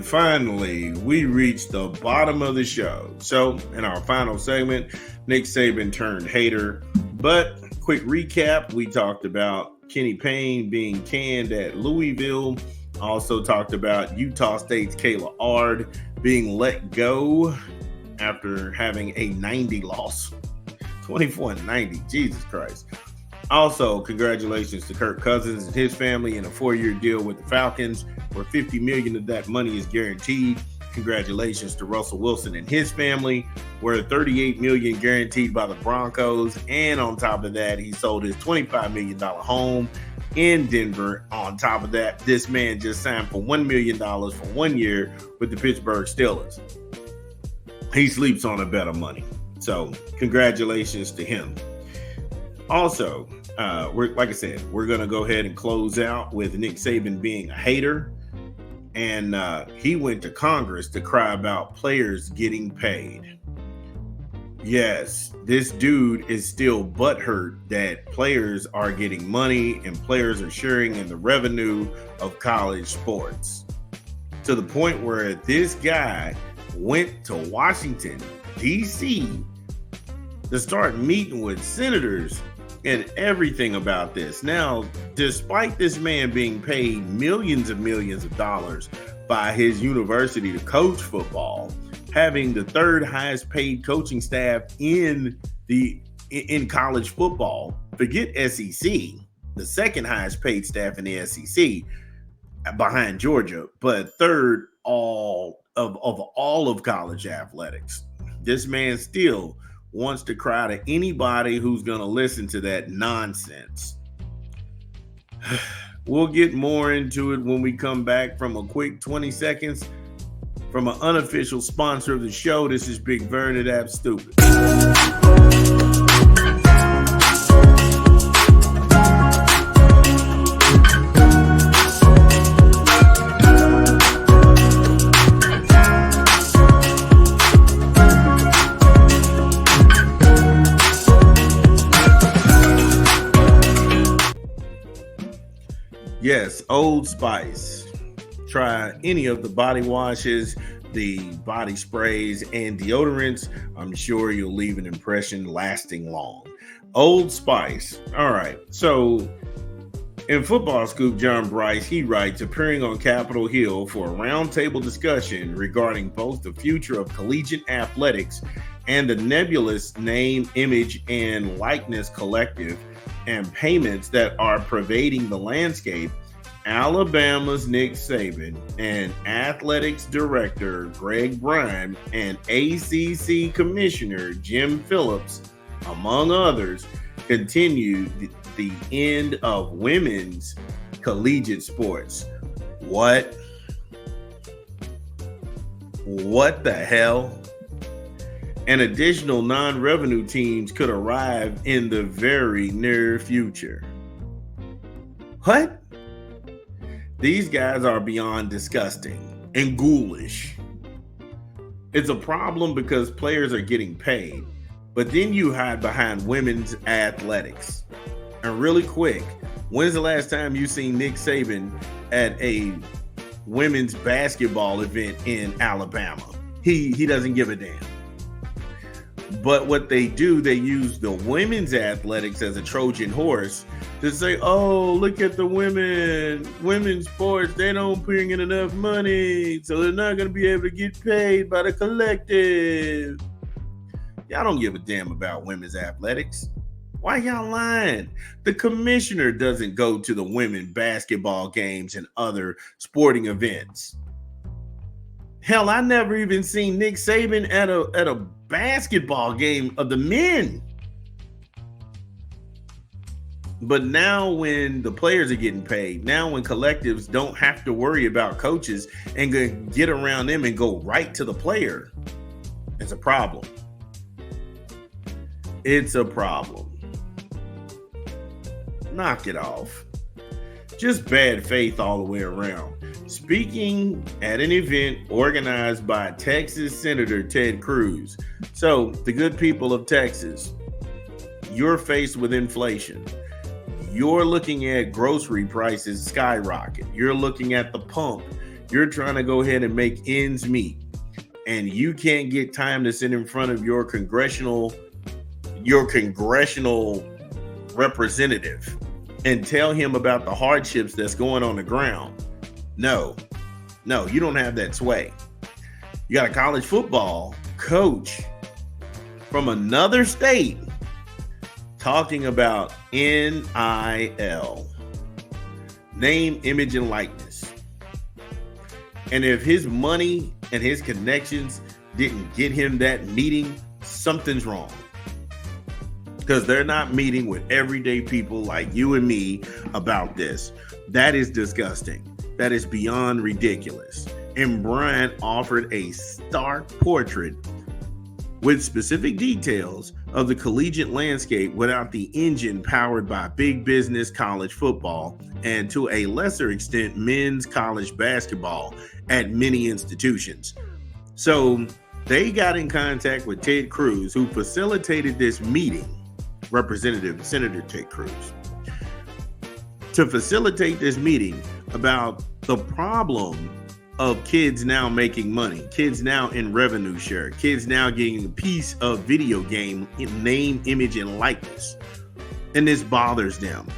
And finally, we reached the bottom of the show. So, in our final segment, Nick Saban turned hater. But, quick recap, we talked about Kenny Payne being canned at Louisville. Also talked about Utah State's Kayla Ard being let go after having a 90 loss. 24-90, Jesus Christ. Also, congratulations to Kirk Cousins and his family in a 4-year deal with the Falcons, where $50 million of that money is guaranteed. Congratulations to Russell Wilson and his family, where $38 million guaranteed by the Broncos. And on top of that, he sold his $25 million home in Denver. On top of that, this man just signed for $1 million for 1 year with the Pittsburgh Steelers. He sleeps on a better money. So congratulations to him. Also, like I said, we're going to go ahead and close out with Nick Saban being a hater. And he went to Congress to cry about players getting paid. Yes, this dude is still butthurt that players are getting money and players are sharing in the revenue of college sports. To the point where this guy went to Washington, D.C. to start meeting with senators and everything about this. Now, despite this man being paid millions of dollars by his university to coach football, having the third highest paid coaching staff in college football, forget SEC, the second highest paid staff in the SEC behind Georgia, but third all of college athletics. This man still wants to cry to anybody who's going to listen to that nonsense. We'll get more into it when we come back from a quick 20 seconds from an unofficial sponsor of the show. This is Big Vernon App Stupid. Yes, Old Spice. Try any of the body washes, the body sprays, and deodorants. I'm sure you'll leave an impression lasting long. Old Spice. All right. So in Football Scoop, John Bryce, he writes, appearing on Capitol Hill for a roundtable discussion regarding both the future of collegiate athletics and the nebulous name, image, and likeness collective and payments that are pervading the landscape, Alabama's Nick Saban and athletics director Greg Bryan and ACC commissioner Jim Phillips, among others, continued the end of women's collegiate sports. What the hell? And additional non-revenue teams could arrive in the very near future. What? These guys are beyond disgusting and ghoulish. It's a problem because players are getting paid, but then you hide behind women's athletics. And really quick, when's the last time you seen Nick Saban at a women's basketball event in Alabama? He doesn't give a damn. But what they do, they use the women's athletics as a Trojan horse to say, oh, look at the women's sports. They don't bring in enough money, so they're not going to be able to get paid by the collective. Y'all don't give a damn about women's athletics. Why y'all lying? The commissioner doesn't go to the women basketball games and other sporting events. Hell, I never even seen Nick Saban at a basketball game of the men. But now when the players are getting paid, now when collectives don't have to worry about coaches and get around them and go right to the player, it's a problem. It's a problem. Knock it off. Just bad faith all the way around. Speaking at an event organized by Texas Senator Ted Cruz. So, the good people of Texas, you're faced with inflation. You're looking at grocery prices skyrocket. You're looking at the pump. You're trying to go ahead and make ends meet, and you can't get time to sit in front of your congressional representative and tell him about the hardships that's going on the ground. No, you don't have that sway. You got a college football coach from another state talking about NIL, name, image, and likeness. And if his money and his connections didn't get him that meeting, something's wrong. Because they're not meeting with everyday people like you and me about this. That is disgusting. That is beyond ridiculous. And Brian offered a stark portrait with specific details of the collegiate landscape without the engine powered by big business college football and, to a lesser extent, men's college basketball at many institutions. So they got in contact with Ted Cruz, who facilitated this meeting, Representative Senator Ted Cruz, to facilitate this meeting about the problem of kids now making money, kids now in revenue share, kids now getting a piece of video game name, image, and likeness. And this bothers them.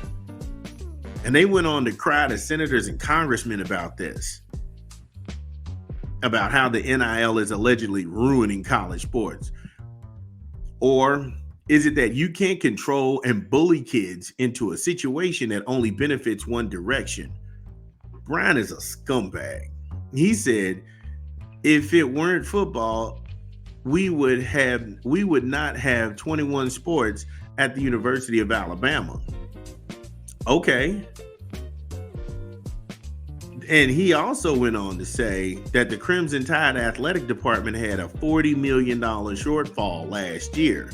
And they went on to cry to senators and congressmen about this, about how the NIL is allegedly ruining college sports. Or is it that you can't control and bully kids into a situation that only benefits one direction? Brian is a scumbag. He said, if it weren't football, we would not have 21 sports at the University of Alabama. Okay. And he also went on to say that the Crimson Tide athletic department had a $40 million shortfall last year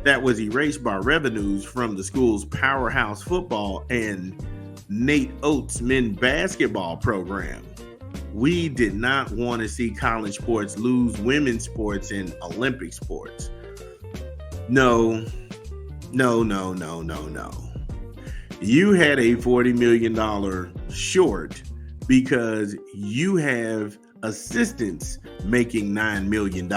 that was erased by revenues from the school's powerhouse football and Nate Oates men's basketball program. We did not want to see college sports lose women's sports and Olympic sports. No. You had a $40 million short because you have assistants making $9 million.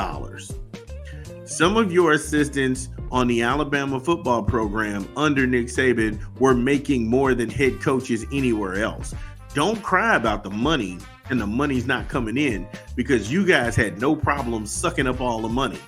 Some of your assistants on the Alabama football program under Nick Saban were making more than head coaches anywhere else. Don't cry about the money and the money's not coming in, because you guys had no problem sucking up all the money.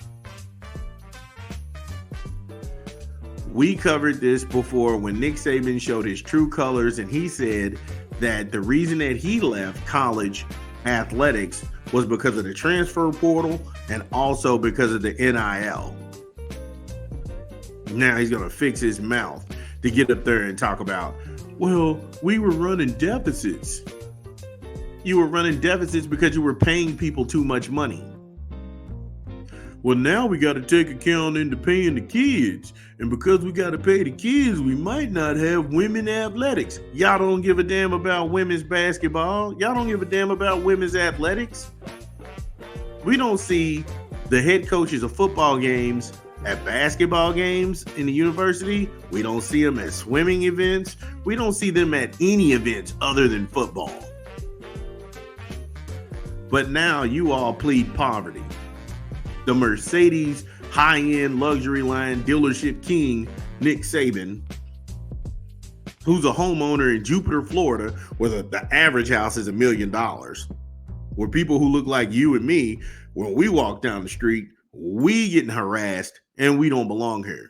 We covered this before when Nick Saban showed his true colors, and he said that the reason that he left college athletics was because of the transfer portal and also because of the NIL. Now he's going to fix his mouth to get up there and talk about, well, we were running deficits. You were running deficits because you were paying people too much money. Well, now we got to take account into paying the kids. And because we got to pay the kids, we might not have women athletics. Y'all don't give a damn about women's basketball. Y'all don't give a damn about women's athletics. We don't see the head coaches of football games at basketball games in the university. We don't see them at swimming events. We don't see them at any events other than football. But now you all plead poverty. The Mercedes high-end luxury line dealership king, Nick Saban, who's a homeowner in Jupiter, Florida, where the average house is $1 million, where people who look like you and me, when we walk down the street, we getting harassed and we don't belong here.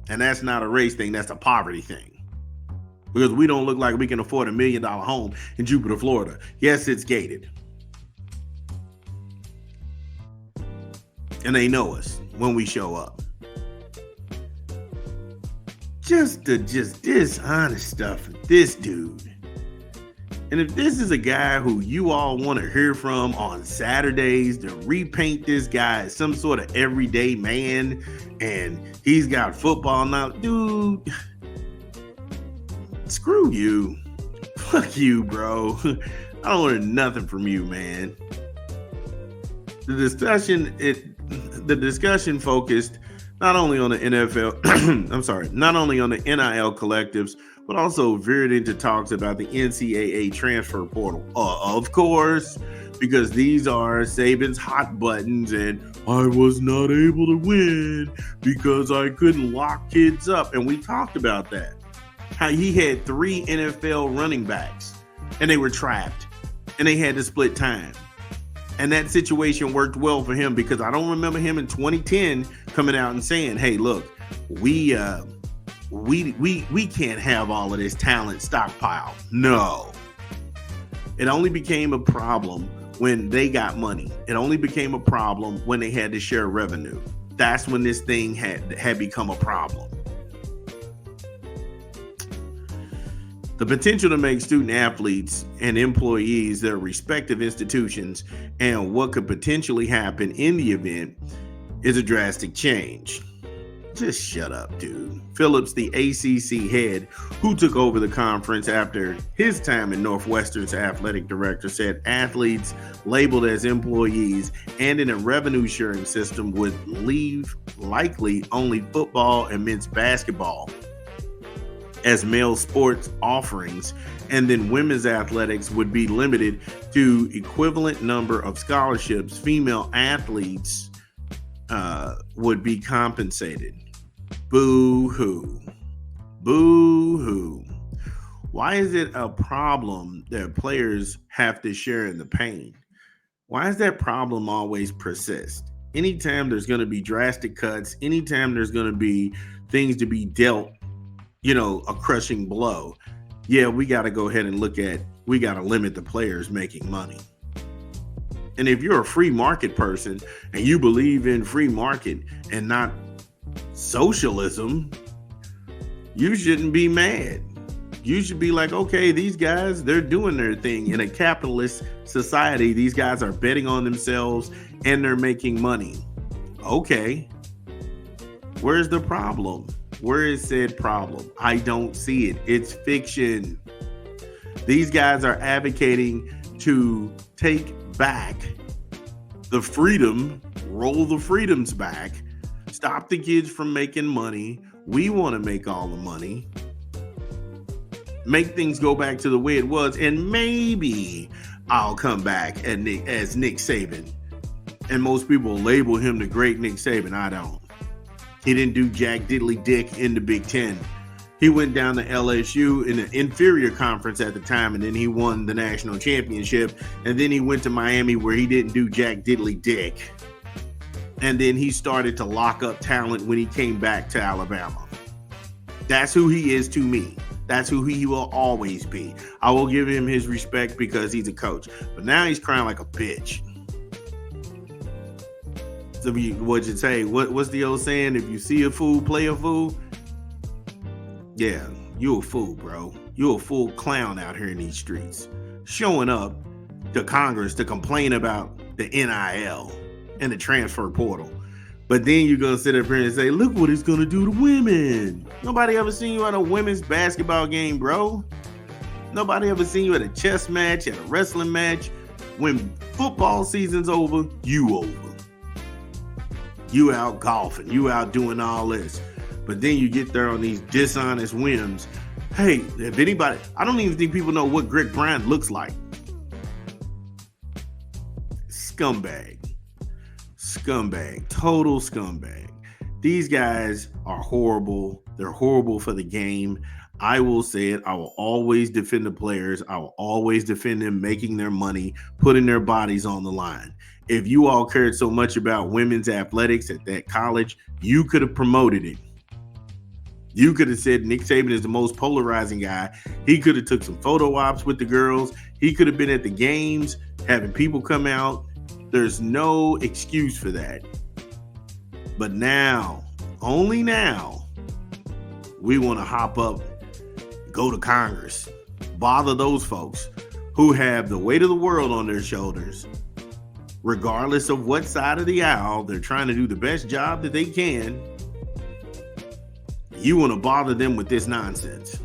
And that's not a race thing, that's a poverty thing. Because we don't look like we can afford $1 million home in Jupiter, Florida. Yes, it's gated. And they know us when we show up. Just dishonest stuff with this dude. And if this is a guy who you all want to hear from on Saturdays to repaint this guy as some sort of everyday man and he's got football now, dude, screw you. Fuck you, bro. I don't want nothing from you, man. The discussion focused not only on the NFL, not only on the NIL collectives, but also veered into talks about the NCAA transfer portal. Of course, because these are Saban's hot buttons, and I was not able to win because I couldn't lock kids up. And we talked about that. How he had 3 NFL running backs and they were trapped and they had to split time. And that situation worked well for him because I don't remember him in 2010 coming out and saying, "Hey, look, we can't have all of this talent stockpile." No. It only became a problem when they got money. It only became a problem when they had to share revenue. That's when this thing had become a problem. The potential to make student athletes and employees their respective institutions and what could potentially happen in the event is a drastic change. Just shut up, dude. Phillips, the ACC head who took over the conference after his time in Northwestern's athletic director, said athletes labeled as employees and in a revenue sharing system would leave likely only football and men's basketball as male sports offerings, and then women's athletics would be limited to equivalent number of scholarships. Female athletes would be compensated. Boo-hoo. Boo-hoo. Why is it a problem that players have to share in the pain? Why does that problem always persist? Anytime there's going to be drastic cuts, anytime there's going to be things to be dealt, a crushing blow. Yeah, we got to go ahead and we got to limit the players making money. And if you're a free market person and you believe in free market and not socialism, you shouldn't be mad. You should be like, okay, these guys, they're doing their thing. In a capitalist society, these guys are betting on themselves and they're making money. Okay. Where's the problem? Where is said problem? I don't see it. It's fiction. These guys are advocating to take back the freedom, roll the freedoms back, stop the kids from making money. We want to make all the money. Make things go back to the way it was, and maybe I'll come back as Nick Saban. And most people label him the great Nick Saban. I don't. He didn't do jack diddly dick in the Big Ten. He went down to LSU in an inferior conference at the time, and then he won the national championship. And then he went to Miami where he didn't do jack diddly dick. And then he started to lock up talent when he came back to Alabama. That's who he is to me. That's who he will always be. I will give him his respect because he's a coach. But now he's crying like a bitch. So what'd you say? What's the old saying? If you see a fool, play a fool. Yeah, you a fool, bro. You a fool clown out here in these streets. Showing up to Congress to complain about the NIL and the transfer portal. But then you're going to sit up here and say, look what it's going to do to women. Nobody ever seen you at a women's basketball game, bro. Nobody ever seen you at a chess match, at a wrestling match. When football season's over, you over. You out golfing, you out doing all this. But then you get there on these dishonest whims. Hey, if anybody, I don't even think people know what Greg Bryant looks like. Scumbag, total scumbag. These guys are horrible. They're horrible for the game. I will say it. I will always defend the players. I will always defend them making their money, putting their bodies on the line. If you all cared so much about women's athletics at that college, you could have promoted it. You could have said Nick Saban is the most polarizing guy. He could have took some photo ops with the girls. He could have been at the games, having people come out. There's no excuse for that. But now, only now, we want to hop up, go to Congress, bother those folks who have the weight of the world on their shoulders. Regardless of what side of the aisle, they're trying to do the best job that they can. You want to bother them with this nonsense.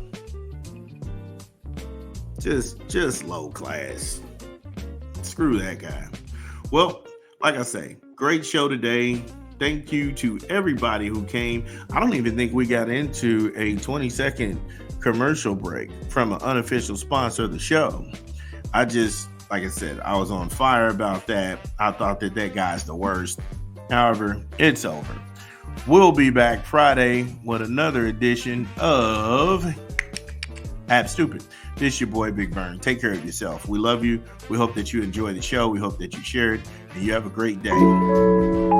Just low class. Screw that guy. Well, like I say, great show today. Thank you to everybody who came. I don't even think we got into a 20-second commercial break from an unofficial sponsor of the show. Like I said, I was on fire about that. I thought that guy's the worst. However, it's over. We'll be back Friday with another edition of App Stupid. This is your boy, Big Burn. Take care of yourself. We love you. We hope that you enjoy the show. We hope that you share it. And you have a great day.